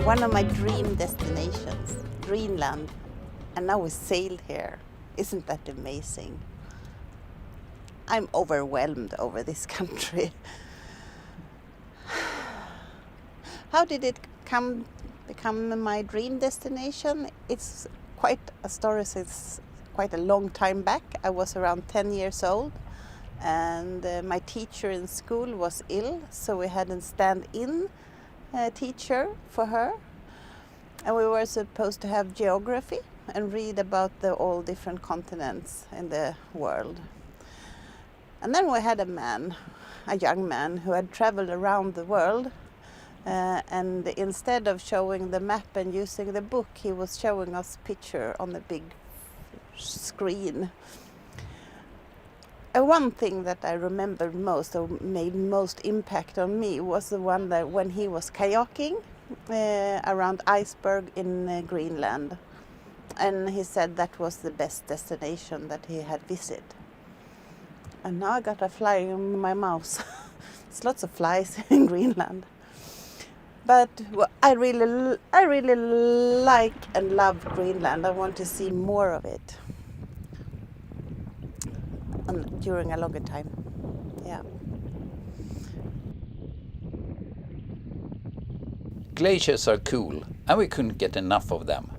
One of my dream destinations, Greenland, and now we sailed here. Isn't that amazing? I'm overwhelmed over this country. How did it become my dream destination? It's quite a story since quite a long time back. I was around 10 years old, and my teacher in school was ill, so we had a stand-in teacher for her, and we were supposed to have geography and read about all different continents in the world. And then we had a young man who had traveled around the world, and instead of showing the map and using the book, he was showing us picture on the big screen. One thing that I remembered most, or made most impact on me, was the one that when he was kayaking around iceberg in Greenland, and he said that was the best destination that he had visited. And now I got a fly in my mouth. There's lots of flies in Greenland. But I really like and love Greenland. I want to see more of it during a longer time. Yeah. Glaciers are cool, and we couldn't get enough of them.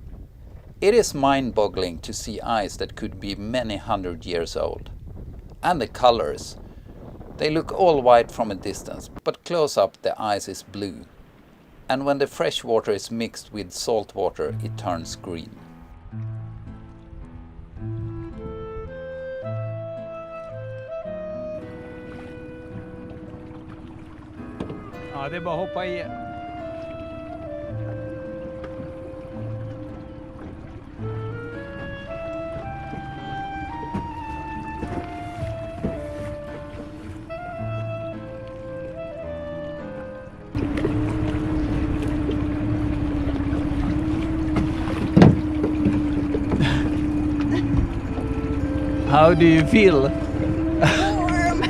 It is mind-boggling to see ice that could be many hundred years old. And the colors. They look all white from a distance, but close up the ice is blue. And when the fresh water is mixed with salt water, it turns green. Ja, det är bara att hoppa i. How do you feel? Warm!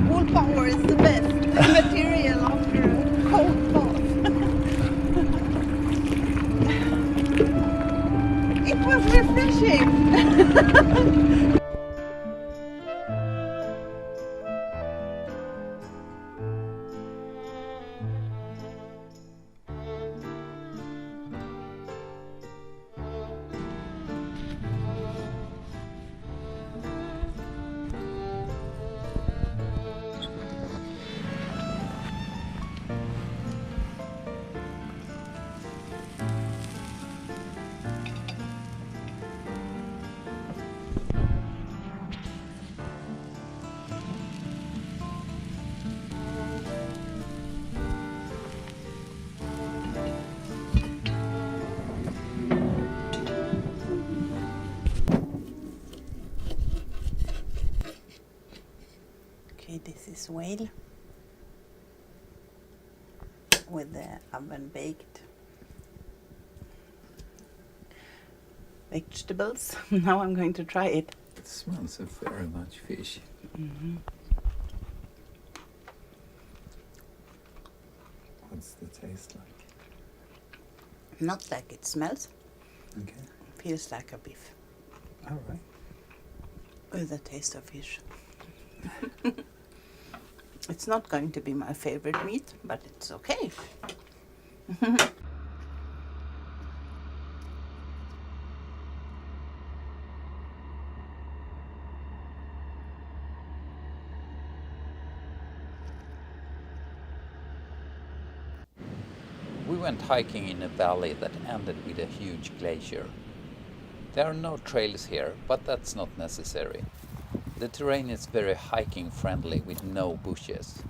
Wool power is the best material after a cold bath. It was refreshing! Okay, this is whale with the oven baked vegetables. Now I'm going to try it. It smells of very much fish. Mm-hmm. What's the taste like? Not like it smells. Okay. Feels like a beef All right. with a taste of fish. It's not going to be my favorite meat, but it's okay. We went hiking in a valley that ended with a huge glacier. There are no trails here, but that's not necessary. The terrain is very hiking friendly with no bushes.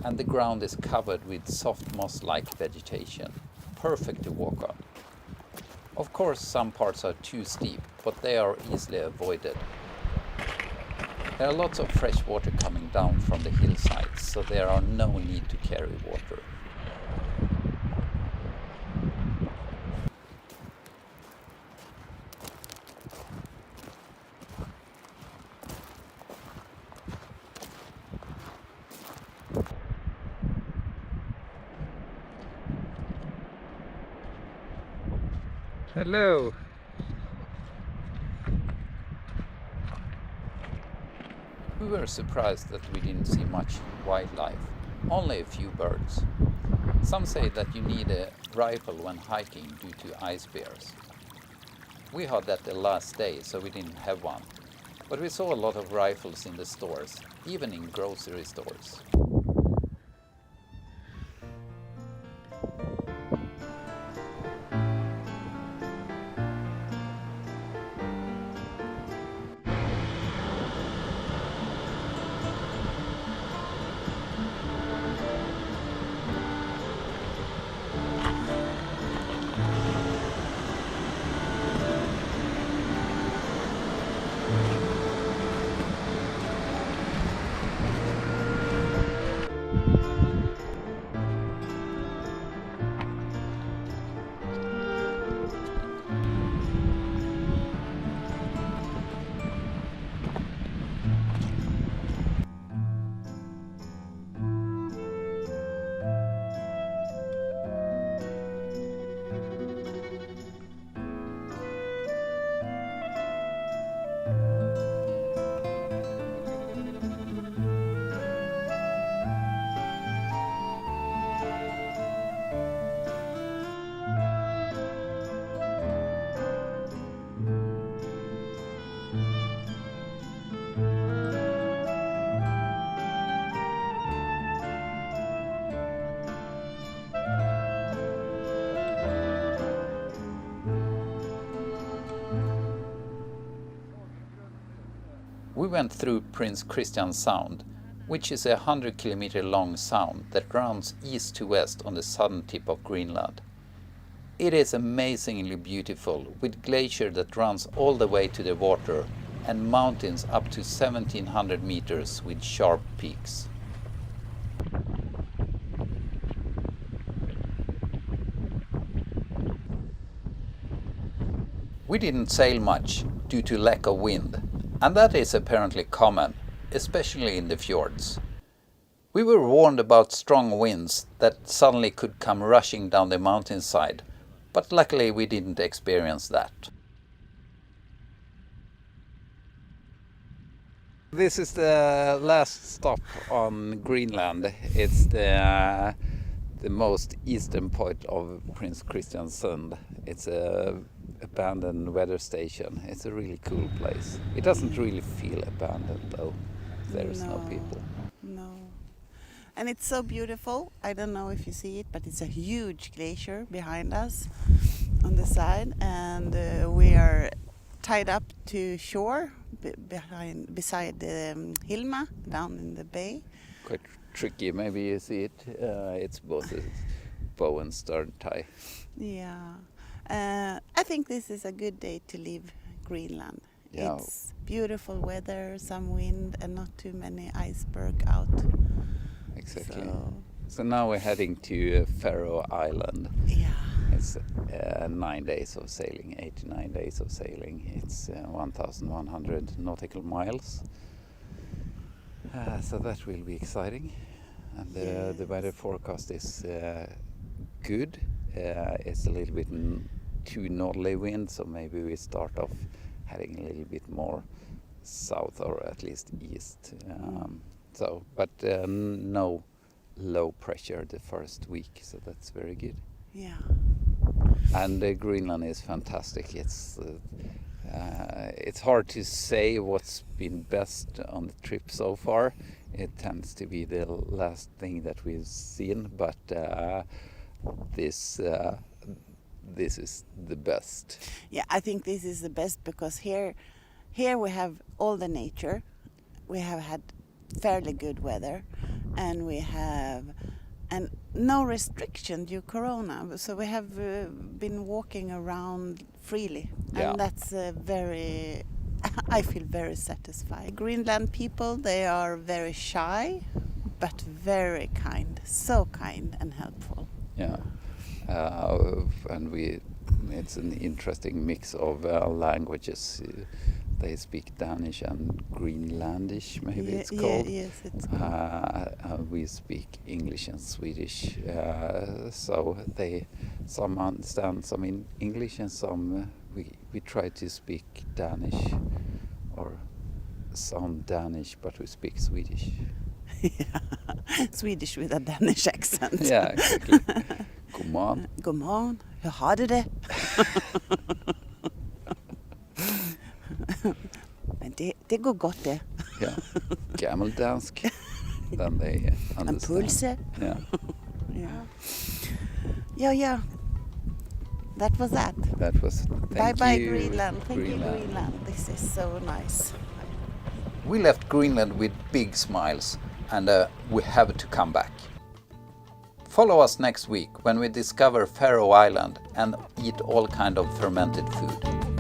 And the ground is covered with soft moss-like vegetation, perfect to walk on. Of course, some parts are too steep, but they are easily avoided. There are lots of fresh water coming down from the hillsides, so there are no need to carry water. Hello. We were surprised that we didn't see much wildlife, only a few birds. Some say that you need a rifle when hiking due to ice bears. We had that the last day, so we didn't have one. But we saw a lot of rifles in the stores, even in grocery stores. We went through Prince Christian Sound, which is a 100-kilometer long sound that runs east to west on the southern tip of Greenland. It is amazingly beautiful, with glacier that runs all the way to the water and mountains up to 1700 meters with sharp peaks. We didn't sail much due to lack of wind, and that is apparently common, especially in the fjords. We were warned about strong winds that suddenly could come rushing down the mountainside, but luckily we didn't experience that. This is the last stop on Greenland. It's the most eastern point of Prince Christian Sound. It's a abandoned weather station. It's a really cool place. It doesn't really feel abandoned though. There's no people. No. And it's so beautiful. I don't know if you see it, but it's a huge glacier behind us on the side, and we are tied up to shore beside Hilma down in the bay. Quite tricky. Maybe you see it. It's both a bow and stern tie. Yeah. I think this is a good day to leave Greenland. Yeah. It's beautiful weather, some wind, and not too many iceberg out. Exactly. So now we're heading to Faroe Island. Yeah. It's 9 days of sailing, 8 to 9 days of sailing. It's 1,100 nautical miles. So that will be exciting. And the weather forecast is good. It's a little bit too northerly wind, so maybe we start off heading a little bit more south or at least east. But no low pressure the first week, so that's very good. Yeah. And Greenland is fantastic. It's hard to say what's been best on the trip so far. It tends to be the last thing that we've seen, but this is the best. Yeah, I think this is the best because here we have all the nature. We have had fairly good weather, and we have no restriction due Corona. So we have been walking around freely, Yeah. and that's very. I feel very satisfied. Greenland people, they are very shy, but very kind. So kind and helpful. Yeah, and it's an interesting mix of languages. they speak Danish and Greenlandish, maybe it's called. Yes, it's called. We speak English and Swedish, so some understand some in English and some we try to speak Danish or some Danish, but we speak Swedish. Swedish with a Danish accent. Yeah, exactly. God morgen. God morgen. Hur har du det? Men det går godt, det. Yeah, gammeldansk. Then they understand. En pulse. Yeah. Yeah. That was that. That was. Bye Thank bye you, Greenland. Thank you Greenland. Greenland. This is so nice. We left Greenland with big smiles, and we have to come back. Follow us next week when we discover Faroe Island and eat all kind of fermented food.